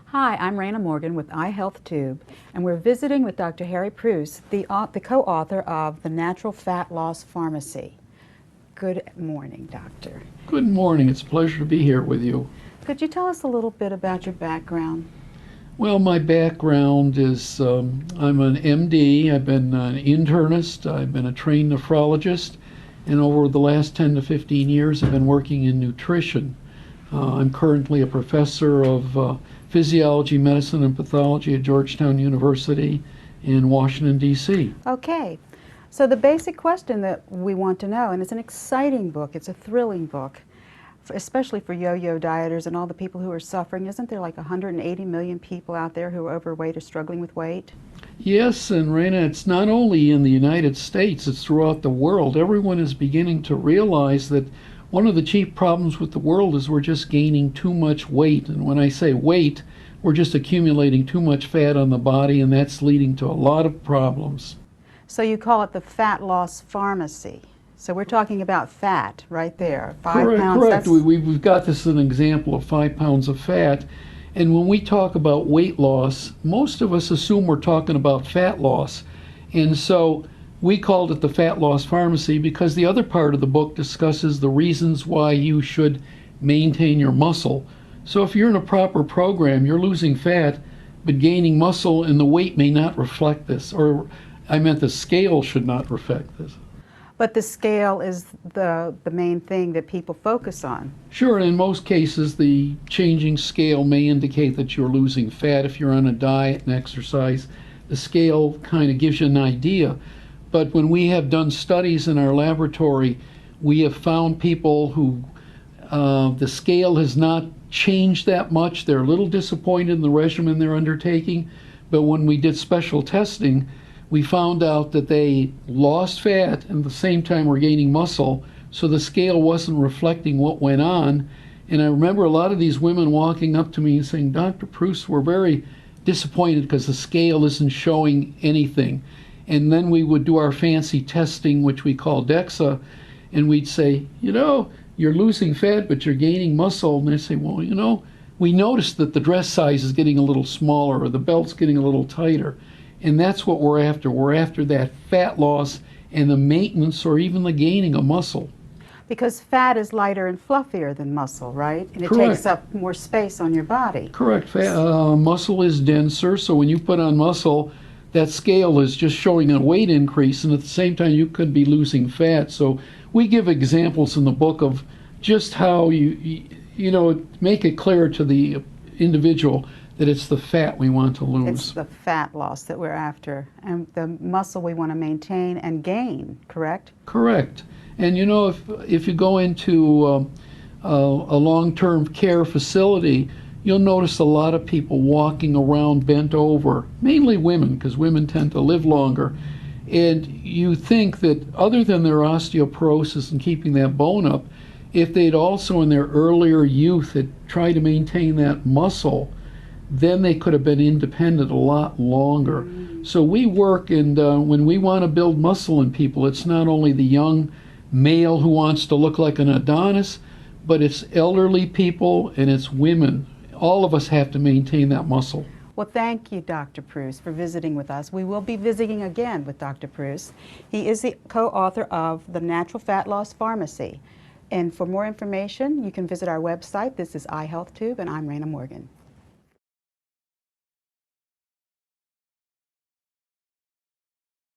Hi, I'm Raina Morgan with iHealthTube, and we're visiting with Dr. Harry Preuss, the co-author of The Natural Fat Loss Pharmacy. Good morning, Doctor. Good morning. It's a pleasure to be here with you. Could you tell us a little bit about your background? Well, my background is I'm an MD. I've been an internist. I've been a trained nephrologist. And over the last 10 to 15 years, I've been working in nutrition. I'm currently a professor of physiology, medicine, and pathology at Georgetown University in Washington, D.C. Okay. So the basic question that we want to know, and it's an exciting book, it's a thrilling book, especially for yo-yo dieters and all the people who are suffering. Isn't there like 180 million people out there who are overweight or struggling with weight? Yes, and Raina, it's not only in the United States, it's throughout the world. Everyone is beginning to realize that one of the chief problems with the world is we're just gaining too much weight. And when I say weight, we're just accumulating too much fat on the body, and that's leading to a lot of problems. So you call it the fat loss pharmacy. So we're talking about fat right there. 5 pounds. Correct. We've got this as an example of 5 pounds of fat. And when we talk about weight loss, most of us assume we're talking about fat loss. And so we called it the Fat Loss Pharmacy because the other part of the book discusses the reasons why you should maintain your muscle. So if you're in a proper program, you're losing fat but gaining muscle, and the weight may not reflect this. Or I meant the scale should not reflect this. But the scale is the main thing that people focus on. Sure, and in most cases the changing scale may indicate that you're losing fat. If you're on a diet and exercise, the scale kind of gives you an idea. But when we have done studies in our laboratory, we have found people who the scale has not changed that much. They're a little disappointed in the regimen they're undertaking, but when we did special testing, we found out that they lost fat and at the same time were gaining muscle, so the scale wasn't reflecting what went on. And I remember a lot of these women walking up to me and saying, "Dr. Preuss, we're very disappointed because the scale isn't showing anything." And then we would do our fancy testing, which we call DEXA, and we'd say, you're losing fat, but you're gaining muscle. And they'd say, well, we noticed that the dress size is getting a little smaller or the belt's getting a little tighter. And that's what we're after. We're after that fat loss and the maintenance or even the gaining of muscle. Because fat is lighter and fluffier than muscle, right? And it Correct. takes up more space on your body. Correct. Muscle is denser, so when you put on muscle, that scale is just showing a weight increase, and at the same time you could be losing fat. So we give examples in the book of just how you make it clear to the individual that it's the fat we want to lose. It's the fat loss that we're after, and the muscle we want to maintain and gain, correct? Correct. And if you go into a long-term care facility, you'll notice a lot of people walking around bent over, mainly women, because women tend to live longer. And you think that other than their osteoporosis and keeping that bone up, if they'd also in their earlier youth had tried to maintain that muscle, then they could have been independent a lot longer. So we work, and when we want to build muscle in people, it's not only the young male who wants to look like an Adonis, but it's elderly people and it's women. All of us have to maintain that muscle. Well, thank you, Dr. Preuss, for visiting with us. We will be visiting again with Dr. Preuss. He is the co-author of The Natural Fat Loss Pharmacy. And for more information, you can visit our website. This is iHealthTube, and I'm Raina Morgan.